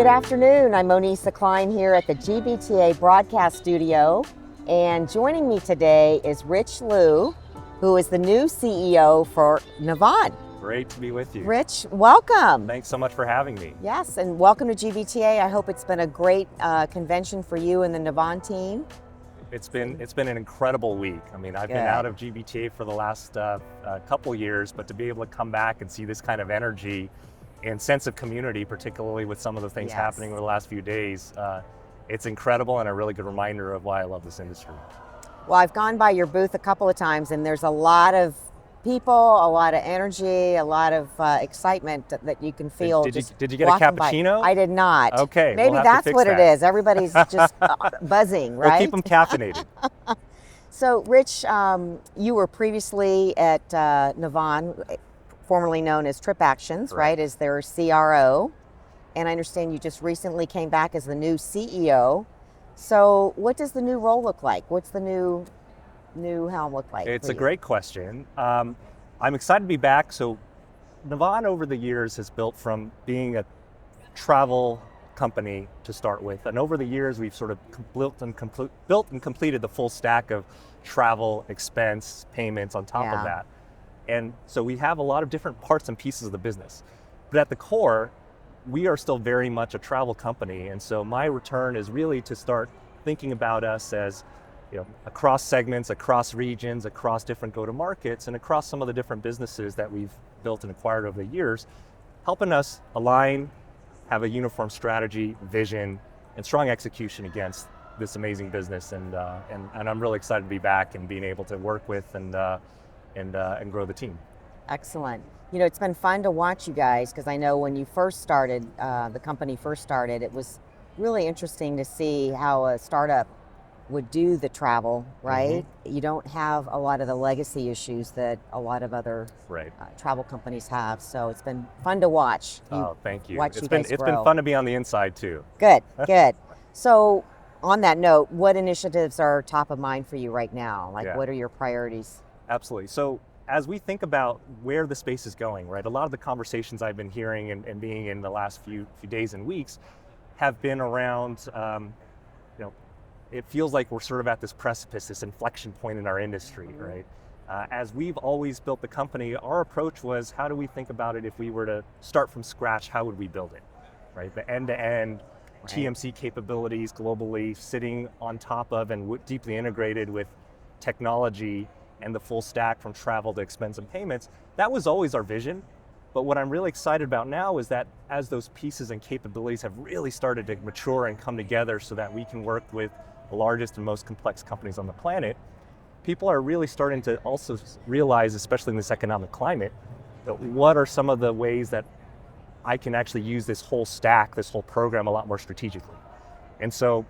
Good afternoon. I'm Monisa Klein here at the GBTA broadcast studio, and joining me today is Rich Liu, who is the new CEO for Navan. Great to be with you. Rich, welcome. Thanks so much for having me. Yes, and welcome to GBTA. I hope it's been a great convention for you and the Navan team. It's been an incredible week. I mean, I've been out of GBTA for the last couple years, but to be able to come back and see this kind of energy and sense of community, particularly with some of the things happening over the last few days, it's incredible and a really good reminder of why I love this industry. Well, I've gone by your booth a couple of times, and there's a lot of people, a lot of energy, a lot of excitement that you can feel. Did you get a cappuccino? By. I did not. Okay, maybe that's what it is. Everybody's just buzzing, right? We'll keep them caffeinated. So, Rich, you were previously at Navan, formerly known as Trip Actions, right? As their CRO, and I understand you just recently came back as the new CEO. So, what does the new role look like? What's the new helm look like? It's a great question. I'm excited to be back. So Navan over the years has built from being a travel company to start with. And over the years, we've sort of built and completed the full stack of travel, expense, payments on top of that. And so we have a lot of different parts and pieces of the business. But at the core, we are still very much a travel company. And so my return is really to start thinking about us as across segments, across regions, across different go-to-markets, and across some of the different businesses that we've built and acquired over the years, helping us align, have a uniform strategy, vision, and strong execution against this amazing business. And I'm really excited to be back and being able to work with and grow the team. Excellent. It's been fun to watch you guys, because I know when you first started, the company first started, it was really interesting to see how a startup would do the travel, right? Mm-hmm. You don't have a lot of the legacy issues that a lot of other travel companies have. So it's been fun to watch. Thank you. It's been fun to be on the inside too. Good. So on that note, what initiatives are top of mind for you right now? What are your priorities? Absolutely. So as we think about where the space is going, right? A lot of the conversations I've been hearing and being in the last few days and weeks have been around, it feels like we're sort of at this precipice, this inflection point in our industry, right? As we've always built the company, our approach was, how do we think about it if we were to start from scratch? How would we build it, right? The end-to-end TMC capabilities globally, sitting on top of and deeply integrated with technology and the full stack from travel to expense and payments. That was always our vision. But what I'm really excited about now is that as those pieces and capabilities have really started to mature and come together so that we can work with the largest and most complex companies on the planet, people are really starting to also realize, especially in this economic climate, that what are some of the ways that I can actually use this whole stack, this whole program a lot more strategically. And so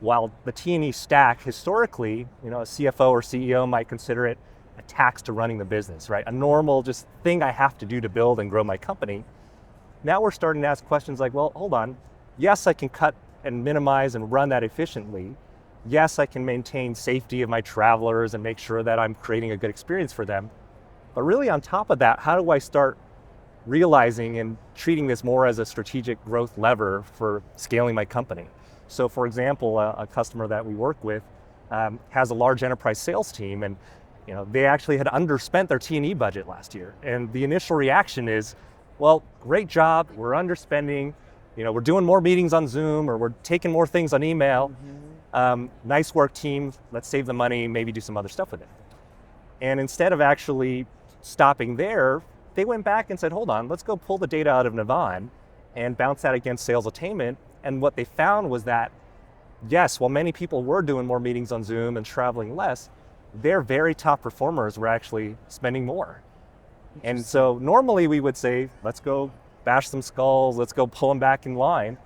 while the T&E stack historically, a CFO or CEO might consider it a tax to running the business, right? A normal just thing I have to do to build and grow my company. Now we're starting to ask questions like, well, hold on. Yes, I can cut and minimize and run that efficiently. Yes, I can maintain safety of my travelers and make sure that I'm creating a good experience for them. But really on top of that, how do I start realizing and treating this more as a strategic growth lever for scaling my company? So for example, a customer that we work with has a large enterprise sales team, and they actually had underspent their T&E budget last year. And the initial reaction is, well, great job, we're underspending, we're doing more meetings on Zoom, or we're taking more things on email. Nice work, team. Let's save the money, maybe do some other stuff with it. And instead of actually stopping there, they went back and said, hold on, let's go pull the data out of Navan and bounce that against sales attainment. And what they found was that, yes, while many people were doing more meetings on Zoom and traveling less, their very top performers were actually spending more. And so normally we would say, let's go bash some skulls, let's go pull them back in line.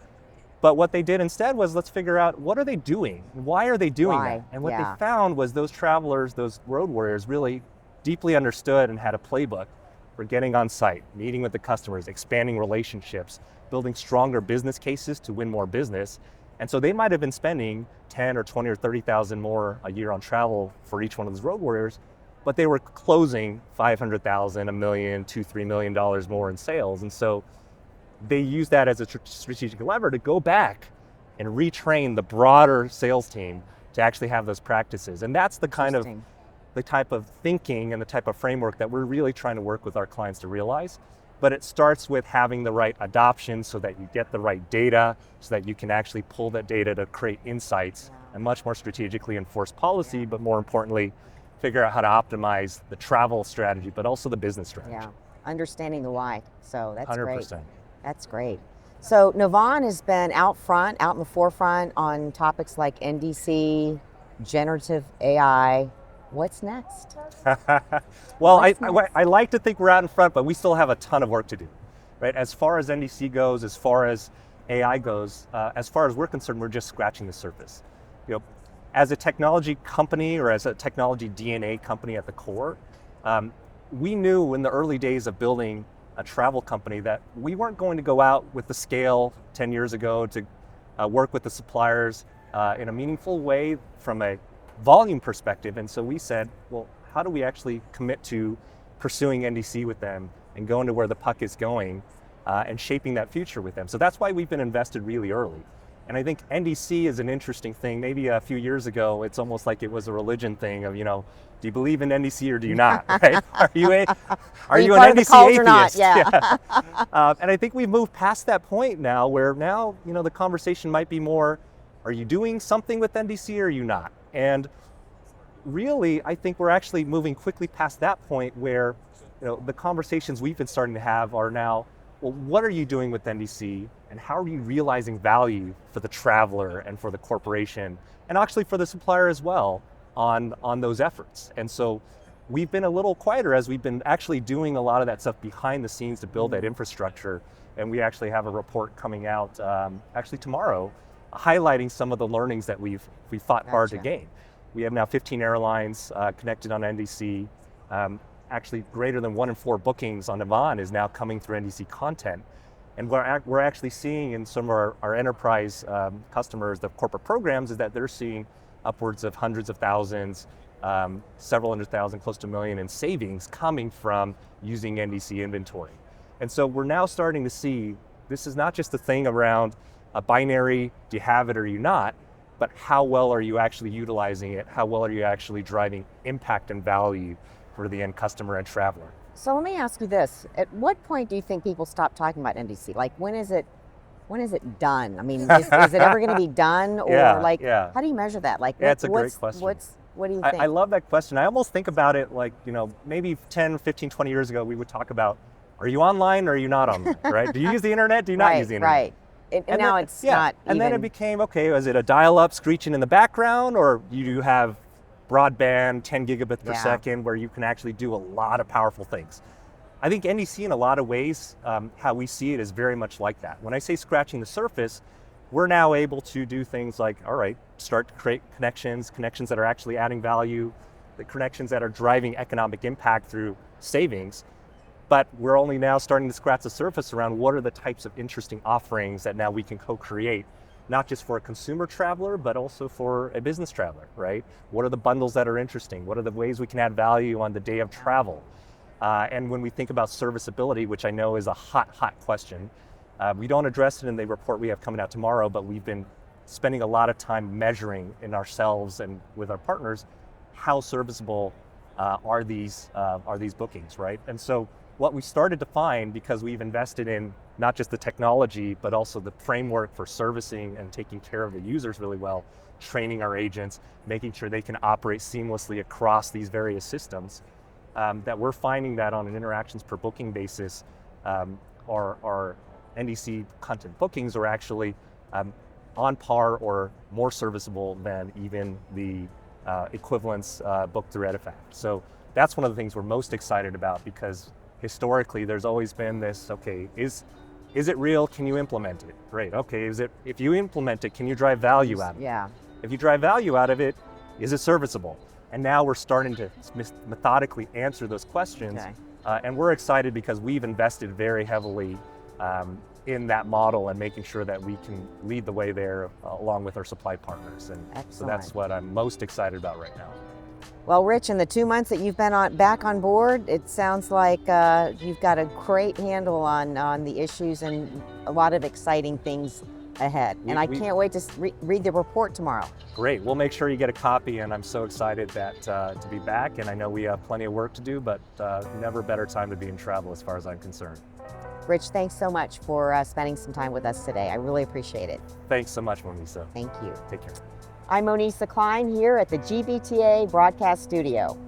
But what they did instead was, let's figure out, what are they doing? Why are they doing that? And what they found was those travelers, those road warriors, really deeply understood and had a playbook for getting on site, meeting with the customers, expanding relationships, building stronger business cases to win more business. And so they might have been spending 10 or 20 or 30,000 more a year on travel for each one of those road warriors, but they were closing 500,000, $1 million, $2-3 million more in sales. And so they use that as a strategic lever to go back and retrain the broader sales team to actually have those practices. And that's the kind of the type of thinking and the type of framework that we're really trying to work with our clients to realize. But it starts with having the right adoption so that you get the right data, so that you can actually pull that data to create insights and much more strategically enforce policy, but more importantly, figure out how to optimize the travel strategy, but also the business strategy. Yeah, understanding the why. So that's 100%. great. That's great. So Navan has been out in the forefront on topics like NDC, generative AI. What's next? Well, I like to think we're out in front, but we still have a ton of work to do, right? As far as NDC goes, as far as AI goes, as far as we're concerned, we're just scratching the surface. You know, as a technology company or as a technology DNA company at the core, we knew in the early days of building a travel company that we weren't going to go out with the scale 10 years ago to work with the suppliers in a meaningful way from a volume perspective. And so we said, well, how do we actually commit to pursuing NDC with them and going to where the puck is going and shaping that future with them? So that's why we've been invested really early. And I think NDC is an interesting thing. Maybe a few years ago, it's almost like it was a religion thing of, do you believe in NDC or do you not, right? Are you an NDC atheist? Or not? Yeah. And I think we've moved past that point now where now, the conversation might be more, are you doing something with NDC or are you not? And really, I think we're actually moving quickly past that point where the conversations we've been starting to have are now, well, what are you doing with NDC and how are you realizing value for the traveler and for the corporation and actually for the supplier as well on those efforts? And so we've been a little quieter as we've been actually doing a lot of that stuff behind the scenes to build that infrastructure. And we actually have a report coming out actually tomorrow highlighting some of the learnings that we've fought hard to gain. We have now 15 airlines connected on NDC. Actually, greater than 1 in 4 bookings on Navan is now coming through NDC content. And we're actually seeing in some of our enterprise customers, the corporate programs, is that they're seeing upwards of hundreds of thousands, several hundred thousand, close to 1 million in savings coming from using NDC inventory. And so we're now starting to see this is not just a thing around a binary, do you have it or you not, but how well are you actually utilizing it? How well are you actually driving impact and value for the end customer and traveler? So let me ask you this. At what point do you think people stop talking about NDC? Like when is it done? I mean, is it ever going to be done? Or how do you measure that? Like, it's a great question. What do you think? I love that question. I almost think about it like, maybe 10, 15, 20 years ago, we would talk about, are you online or are you not online, right? Do you use the internet? Do you not use the internet? Right. And now it's not And even... then it became, okay, is it a dial-up screeching in the background or you have broadband, 10 gigabits per second where you can actually do a lot of powerful things? I think NDC in a lot of ways, how we see it is very much like that. When I say scratching the surface, we're now able to do things like, all right, start to create connections that are actually adding value, the connections that are driving economic impact through savings. But we're only now starting to scratch the surface around what are the types of interesting offerings that now we can co-create, not just for a consumer traveler, but also for a business traveler, right? What are the bundles that are interesting? What are the ways we can add value on the day of travel? And when we think about serviceability, which I know is a hot question, we don't address it in the report we have coming out tomorrow, but we've been spending a lot of time measuring in ourselves and with our partners, how serviceable are these bookings, right? And so what we started to find, because we've invested in not just the technology, but also the framework for servicing and taking care of the users really well, training our agents, making sure they can operate seamlessly across these various systems, that we're finding that on an interactions per booking basis, our NDC content bookings are actually on par or more serviceable than even the equivalents booked through Edifact. So that's one of the things we're most excited about, because historically there's always been this, okay, is it real? Can you implement it? Great. Okay, if you implement it, can you drive value out of it? Yeah. If you drive value out of it, is it serviceable? And now we're starting to methodically answer those questions. Okay. And we're excited because we've invested very heavily in that model and making sure that we can lead the way there along with our supply partners. And Excellent. so that's what I'm most excited about right now. Well, Rich, in the 2 months that you've been back on board, it sounds like you've got a great handle on the issues and a lot of exciting things ahead. And I can't wait to read the report tomorrow. Great. We'll make sure you get a copy, and I'm so excited that to be back. And I know we have plenty of work to do, but never better time to be in travel as far as I'm concerned. Rich, thanks so much for spending some time with us today. I really appreciate it. Thanks so much, Monisa. Thank you. Take care. I'm Monisa Klein here at the GBTA Broadcast Studio.